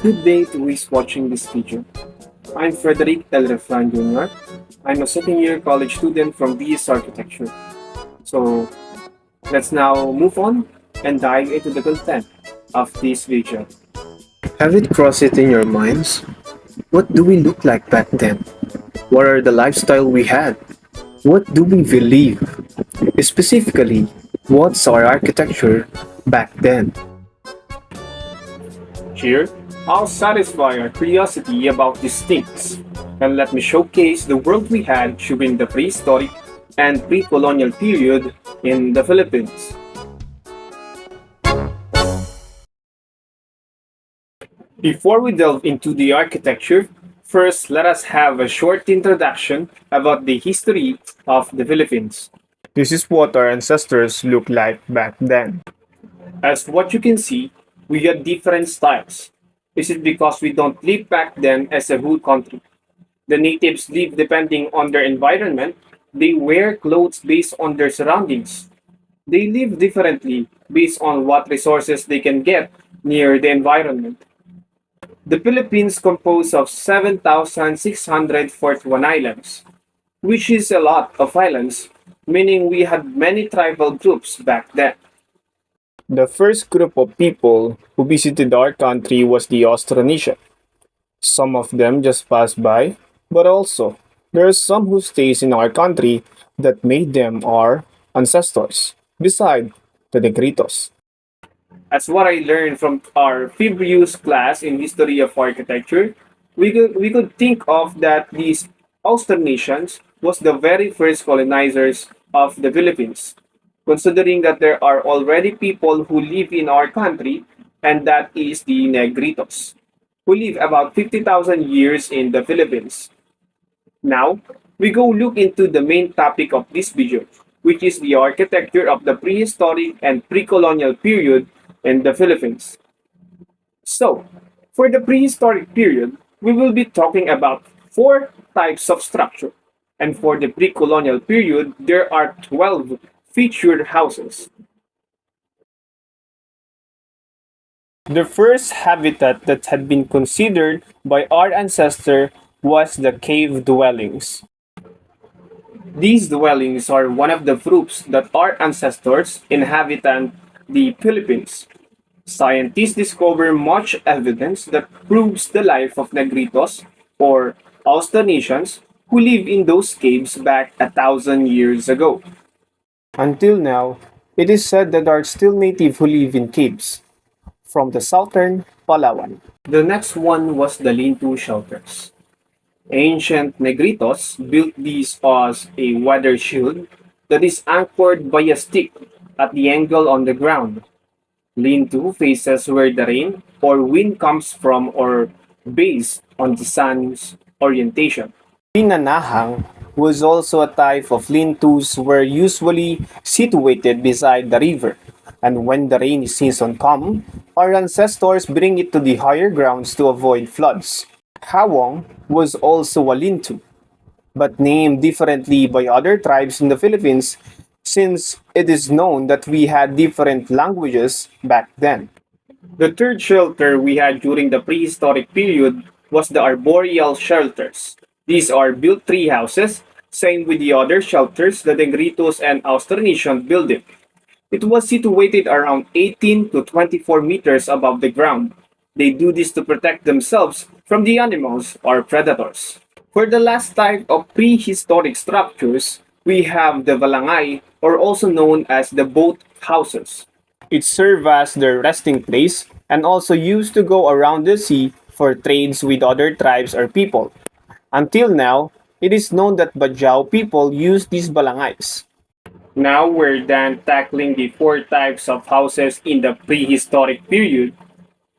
Good day to who is watching this video. I'm Frederick El Refran Jr. I'm a second-year college student from BS Architecture. So let's now move on and dive into the content of this video. Have it crossed it in your minds? What do we look like back then? What are the lifestyle we had? What do we believe? Specifically, what's our architecture back then? Here, I'll satisfy our curiosity about these things, and let me showcase the world we had during the prehistoric and pre-colonial period in the Philippines. Before we delve into the architecture, first let us have a short introduction about the history of the Philippines. This is what our ancestors looked like back then. As what you can see, we had different styles. This is because we don't live back then as a whole country. The natives live depending on their environment. They wear clothes based on their surroundings. They live differently based on what resources they can get near the environment. The Philippines composed of 7,641 islands, which is a lot of islands, meaning we had many tribal groups back then. The first group of people who visited our country was the Austronesian. Some of them just passed by, but also there are some who stays in our country that made them our ancestors, beside the Negritos. As what I learned from our previous class in History of Architecture, we could think of that these Austronesians was the very first colonizers of the Philippines, considering that there are already people who live in our country, and that is the Negritos, who live about 50,000 years in the Philippines. Now, we go look into the main topic of this video, which is the architecture of the prehistoric and pre-colonial period in the Philippines. So, for the prehistoric period, we will be talking about four types of structure. And for the pre-colonial period, there are 12 featured houses. The first habitat that had been considered by our ancestor was the cave dwellings. These dwellings are one of the groups that our ancestors inhabited the Philippines. Scientists discover much evidence that proves the life of Negritos or Austronesians who lived in those caves back 1,000 years ago. Until now, it is said that there are still natives who live in caves from the southern Palawan. The next one was the lean-to shelters. Ancient Negritos built these as a weather shield that is anchored by a stick at the angle on the ground. Lean-to faces where the rain or wind comes from or based on the sun's orientation. Pinanahang was also a type of lean-tos were usually situated beside the river, and when the rainy season comes, our ancestors bring it to the higher grounds to avoid floods. Hawong was also a lean-to, but named differently by other tribes in the Philippines since it is known that we had different languages back then. The third shelter we had during the prehistoric period was the arboreal shelters. These are built tree houses, same with the other shelters that the Negritos and Austronesians built it. It was situated around 18 to 24 meters above the ground. They do this to protect themselves from the animals or predators. For the last type of prehistoric structures, we have the balangay, or also known as the boat houses. It served as their resting place and also used to go around the sea for trades with other tribes or people. Until now, it is known that Bajau people use these balangays. Now we're done tackling the four types of houses in the prehistoric period.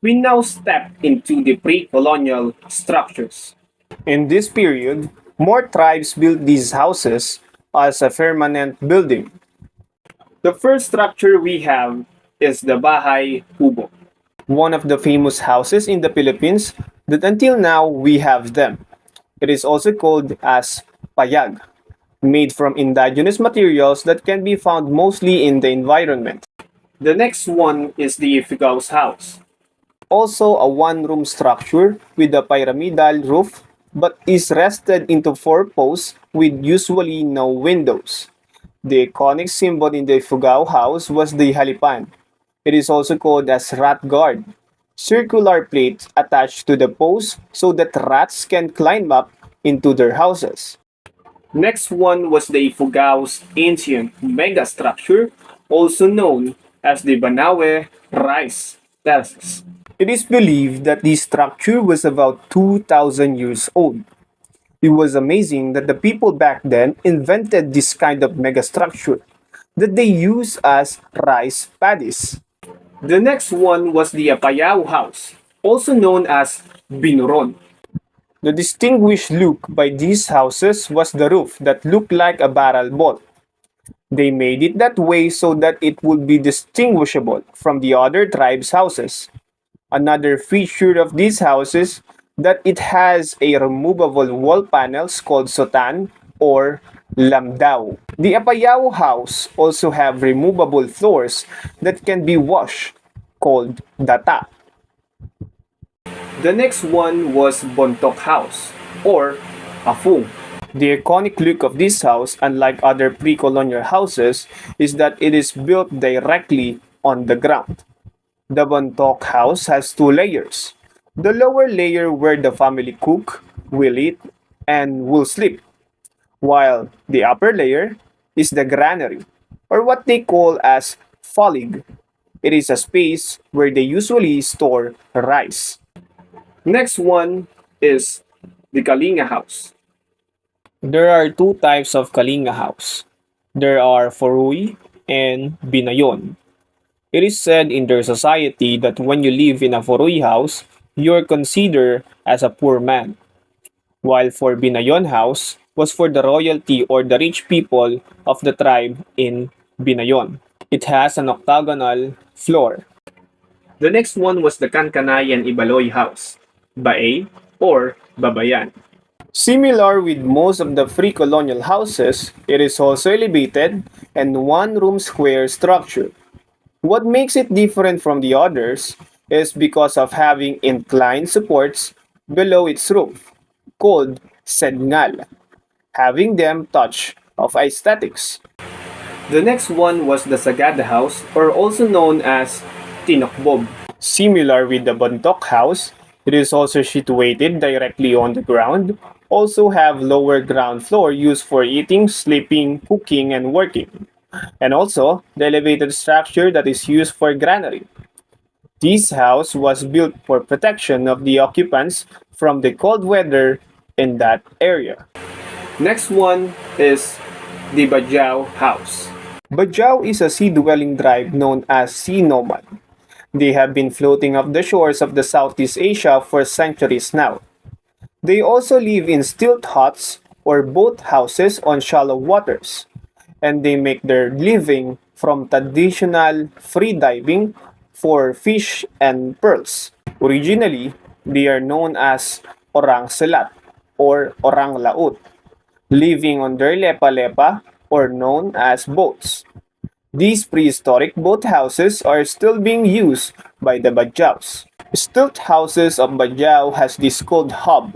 We now step into the pre-colonial structures. In this period, more tribes built these houses as a permanent building. The first structure we have is the Bahay Kubo, one of the famous houses in the Philippines that until now we have them. It is also called as payag, made from indigenous materials that can be found mostly in the environment. The next one is the Ifugaw's house. Also a one-room structure with a pyramidal roof but is rested into four posts with usually no windows. The iconic symbol in the Ifugao house was the halipan. It is also called as rat guard. Circular plates attached to the posts so that rats can climb up into their houses. Next one was the Ifugao's ancient megastructure, also known as the Banawe Rice Terraces. It is believed that this structure was about 2,000 years old. It was amazing that the people back then invented this kind of megastructure that they use as rice paddies. The next one was the Apayao House, also known as Binuron. The distinguished look by these houses was the roof that looked like a barrel vault. They made it that way so that it would be distinguishable from the other tribes' houses. Another feature of these houses that it has a removable wall panels called sotan or lamdao. The Apayao house also have removable floors that can be washed called data. The next one was Bontok House or Afung. The iconic look of this house, unlike other pre-colonial houses, is that it is built directly on the ground. The Bontok house has two layers. The lower layer where the family cook, will eat, and will sleep, while the upper layer is the granary, or what they call as falig. It is a space where they usually store rice. Next one is the Kalinga house. There are two types of Kalinga house. There are Forui and Binayon. It is said in their society that when you live in a Forui house, you are considered as a poor man, while for Binayon house was for the royalty or the rich people of the tribe in Binayon. It has an octagonal floor. The next one was the Kankanayan Ibaloy house, Bae or Babayan. Similar with most of the pre-colonial houses, it is also elevated and one-room square structure. What makes it different from the others is because of having inclined supports below its roof, called sedngal, having them touch of aesthetics. The next one was the Sagada House, or also known as Tinokbob. Similar with the Bontok House, it is also situated directly on the ground, also have lower ground floor used for eating, sleeping, cooking, and working, and also the elevated structure that is used for granary. This house was built for protection of the occupants from the cold weather in that area. Next one is the Bajau House. Bajau is a sea-dwelling tribe known as sea nomad. They have been floating off the shores of the Southeast Asia for centuries now. They also live in stilt huts or boat houses on shallow waters, and they make their living from traditional free diving for fish and pearls. Originally, they are known as Orang Selat or Orang Laut, living on their lepa-lepa or known as boats. These prehistoric boathouses are still being used by the Badjaus. Stilt houses of Bajau has this called hub.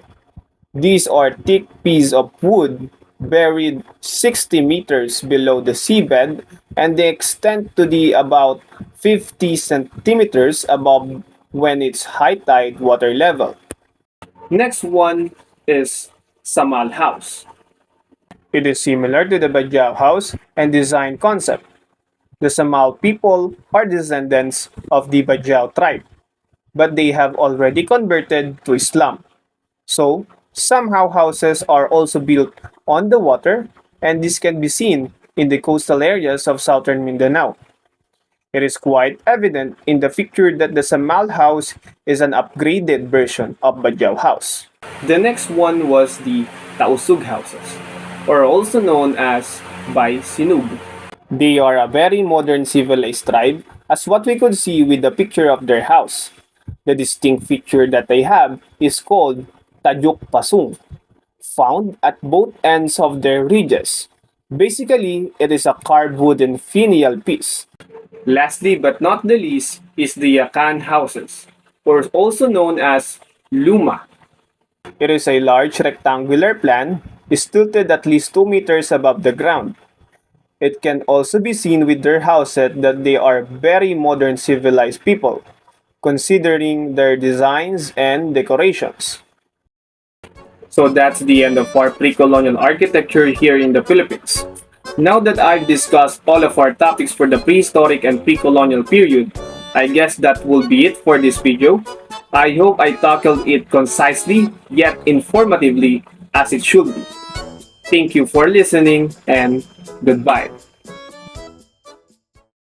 These are thick pieces of wood buried 60 meters below the seabed and they extend to the about 50 centimeters above when it's high tide water level. Next one is Samal House. It is similar to the Bajau house and design concept. The Samal people are descendants of the Bajau tribe, but they have already converted to Islam. So, somehow houses are also built on the water, and this can be seen in the coastal areas of southern Mindanao. It is quite evident in the picture that the Samal house is an upgraded version of Bajau house. The next one was the Tausug houses, or also known as Bay Sinug. They are a very modern civilized tribe, as what we could see with the picture of their house. The distinct feature that they have is called Tajuk Pasung, found at both ends of their ridges. Basically, it is a carved wooden finial piece. Lastly but not the least is the Yakan houses, or also known as luma. It is a large rectangular plan, stilted at least 2 meters above the ground. It can also be seen with their houses that they are very modern civilized people, considering their designs and decorations. So that's the end of our pre-colonial architecture here in the Philippines. Now that I've discussed all of our topics for the prehistoric and pre-colonial period, I guess that will be it for this video. I hope I tackled it concisely yet informatively as it should be. Thank you for listening and goodbye.